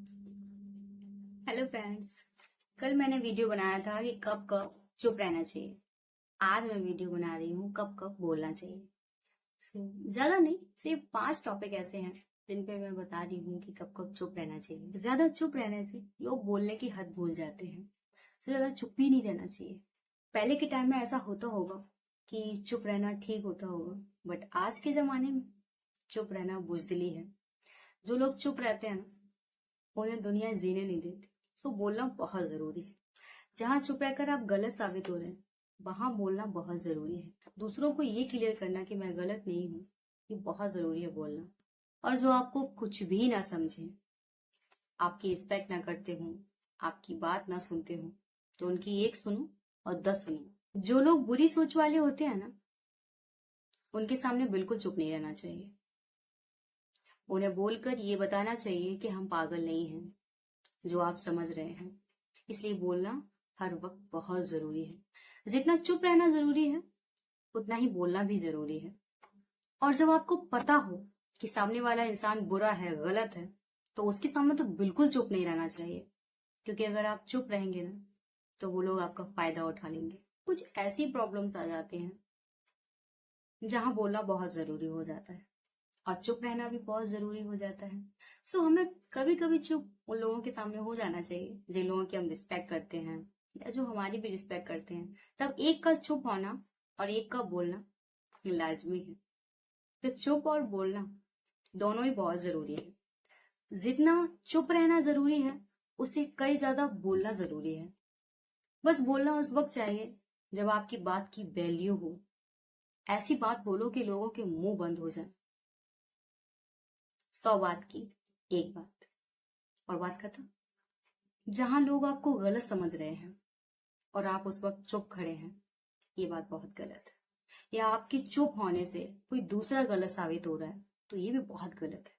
Hello friends. कल मैंने video बनाया था कि कब कब चुप रहना चाहिए। आज मैं वीडियो बना रही हूँ कब कब बोलना चाहिए। ज्यादा नहीं, सिर्फ 5 टॉपिक ऐसे हैं जिन पे मैं बता रही हूँ कि कब कब चुप रहना चाहिए। ज्यादा चुप रहने से लोग बोलने की हद भूल जाते हैं। ज्यादा चुप भी नहीं रहना चाहिए। पहले के टाइम में ऐसा होता होगा कि चुप रहना ठीक होता होगा, बट आज के जमाने में चुप रहना बुजदिली है। जो लोग चुप रहते हैं ना, उन्हें दुनिया जीने नहीं देती। सो बोलना बहुत जरूरी है। जहां चुप रहकर आप गलत साबित हो रहे हैं, वहां बोलना बहुत जरूरी है। दूसरों को ये क्लियर करना कि मैं गलत नहीं हूँ, ये बहुत जरूरी है बोलना। और जो आपको कुछ भी ना समझे, आपकी रिस्पेक्ट ना करते हो, आपकी बात ना सुनते हो, तो उनकी एक सुनो और 10 सुनो। जो लोग बुरी सोच वाले होते हैं ना, उनके सामने बिल्कुल चुप नहीं रहना चाहिए। उन्हें बोलकर ये बताना चाहिए कि हम पागल नहीं हैं, जो आप समझ रहे हैं। इसलिए बोलना हर वक्त बहुत जरूरी है। जितना चुप रहना जरूरी है, उतना ही बोलना भी जरूरी है। और जब आपको पता हो कि सामने वाला इंसान बुरा है, गलत है, तो उसके सामने तो बिल्कुल चुप नहीं रहना चाहिए। क्योंकि अगर आप चुप रहेंगे ना, तो वो लोग आपका फायदा उठा लेंगे। कुछ ऐसी प्रॉब्लम्स आ जाती हैं जहां बोलना बहुत जरूरी हो जाता है और चुप रहना भी बहुत जरूरी हो जाता है। सो हमें कभी कभी चुप उन लोगों के सामने हो जाना चाहिए जिन लोगों की हम रिस्पेक्ट करते हैं या जो हमारी भी रिस्पेक्ट करते हैं। तब एक का चुप होना और एक का बोलना लाजमी है। तो चुप और बोलना दोनों ही बहुत जरूरी है। जितना चुप रहना जरूरी है, उससे कई ज्यादा बोलना जरूरी है। बस बोलना उस वक्त चाहिए जब आपकी बात की वैल्यू हो। ऐसी बात बोलो कि लोगों के मुंह बंद हो जाए। 100 बात की एक बात और बात खत्म। जहां लोग आपको गलत समझ रहे हैं और आप उस वक्त चुप खड़े हैं, ये बात बहुत गलत है। या आपके चुप होने से कोई दूसरा गलत साबित हो रहा है, तो ये भी बहुत गलत है।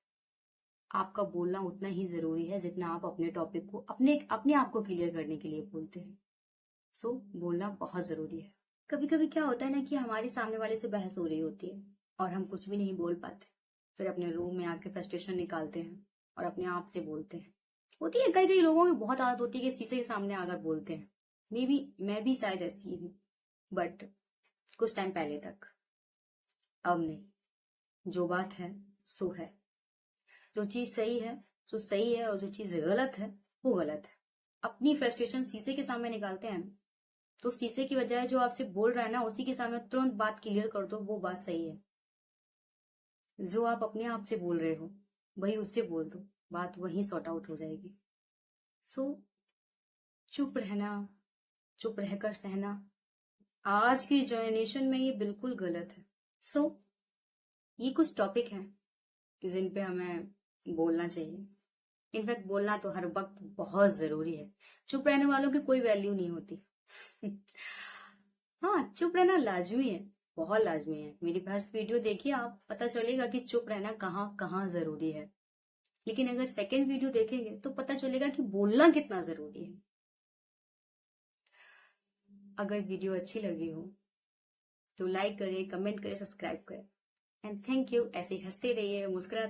आपका बोलना उतना ही जरूरी है जितना आप अपने टॉपिक को अपने अपने आप को क्लियर करने के लिए बोलते हैं। सो बोलना बहुत जरूरी है। कभी कभी क्या होता है ना कि हमारे सामने वाले से बहस हो रही होती है और हम कुछ भी नहीं बोल पाते। फिर अपने रूम में आके फ्रस्ट्रेशन निकालते हैं और अपने आप से बोलते हैं। होती है, कई कई लोगों की बहुत आदत होती है कि शीशे के सामने आकर बोलते हैं। मे बी मैं भी शायद ऐसी ही हूँ, बट कुछ टाइम पहले तक। अब नहीं। जो बात है सो है। जो चीज सही है सो सही है, और जो चीज गलत है वो गलत है। अपनी फ्रस्ट्रेशन शीशे के सामने निकालते हैं ना, तो शीशे की बजाय जो आपसे बोल रहा है ना, उसी के सामने तुरंत बात क्लियर कर दो, वो बात सही है। जो आप अपने आप से बोल रहे हो वही उससे बोल दो, बात वहीं सॉर्ट आउट हो जाएगी। सो चुप रहना, चुप रहकर सहना आज की जनरेशन में ये बिल्कुल गलत है। सो ये कुछ टॉपिक हैं जिन पे हमें बोलना चाहिए। इनफैक्ट बोलना तो हर वक्त बहुत जरूरी है। चुप रहने वालों की कोई वैल्यू नहीं होती। हाँ, चुप रहना लाजमी है, बहुत लाजमी है। मेरी फर्स्ट वीडियो देखिए, आप पता चलेगा कि चुप रहना कहाँ कहाँ जरूरी है। लेकिन अगर सेकंड वीडियो देखेंगे तो पता चलेगा कि बोलना कितना जरूरी है। अगर वीडियो अच्छी लगी हो तो लाइक करें, कमेंट करें, सब्सक्राइब करें। And thank you. ऐसे ही हंसते रहिए, मुस्कुराते